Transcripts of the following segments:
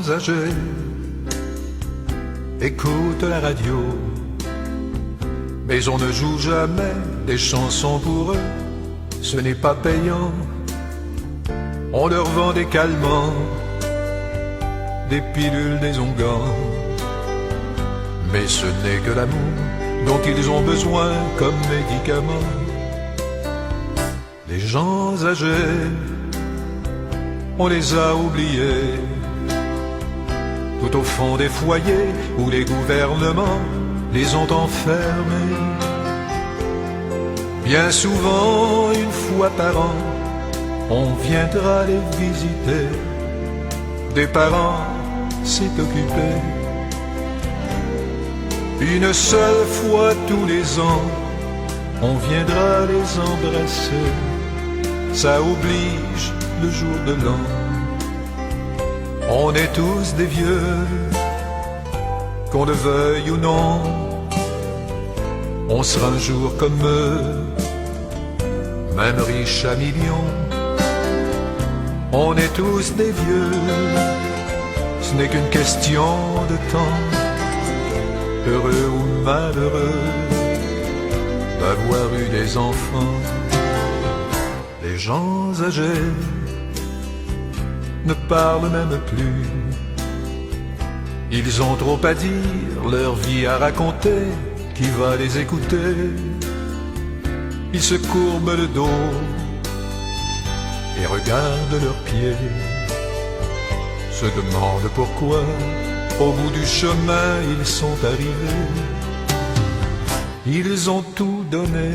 gens âgés écoutent la radio, mais on ne joue jamais des chansons pour eux, ce n'est pas payant. On leur vend des calmants, des pilules, des onguents, mais ce n'est que l'amour dont ils ont besoin comme médicament. Les gens âgés, on les a oubliés, tout au fond des foyers où les gouvernements les ont enfermés. Bien souvent, une fois par an, on viendra les visiter. Des parents s'est occupé. Une seule fois tous les ans, on viendra les embrasser. Ça oblige le jour de l'an. On est tous des vieux, qu'on le veuille ou non. On sera un jour comme eux, même riche à millions. On est tous des vieux, ce n'est qu'une question de temps. Heureux ou malheureux d'avoir eu des enfants. Les gens âgés ne parlent même plus. Ils ont trop à dire, leur vie à raconter. Qui va les écouter? Ils se courbent le dos et regardent leurs pieds, se demandent pourquoi au bout du chemin ils sont arrivés. Ils ont tout donné,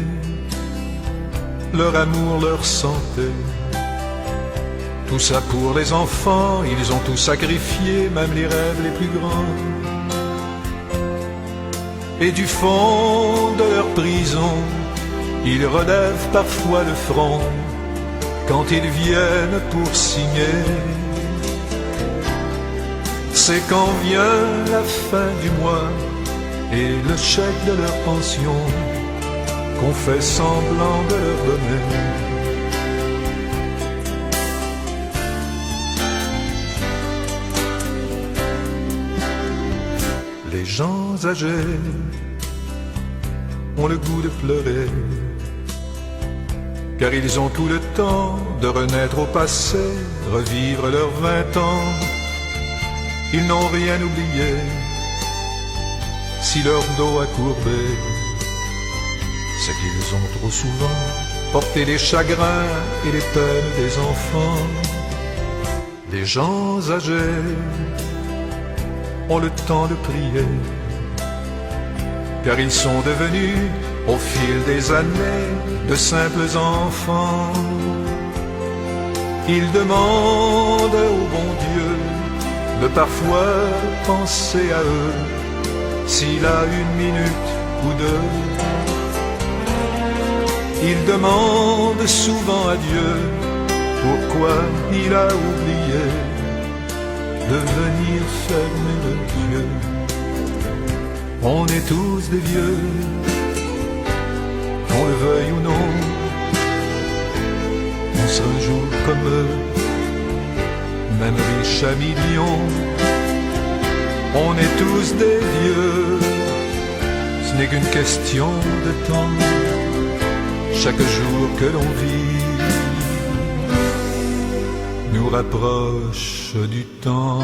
leur amour, leur santé, tout ça pour les enfants. Ils ont tout sacrifié, même les rêves les plus grands. Et du fond de leur prison, ils relèvent parfois le front quand ils viennent pour signer. C'est quand vient la fin du mois et le chèque de leur pension qu'on fait semblant de leur donner. Les gens âgés ont le goût de pleurer, car ils ont tout le temps de renaître au passé, revivre leurs 20 ans. Ils n'ont rien oublié, si leur dos a courbé, c'est qu'ils ont trop souvent porté les chagrins et les peines des enfants. Les gens âgés ont le temps de prier, car ils sont devenus, au fil des années, de simples enfants. Ils demandent au bon Dieu de parfois penser à eux, s'il a une minute ou deux. Ils demandent souvent à Dieu pourquoi il a oublié de venir fermer les yeux. On est tous des vieux, qu'on le veuille ou non. On sera un jour comme eux, même riches à millions. On est tous des vieux, ce n'est qu'une question de temps. Chaque jour que l'on vit nous rapproche du temps.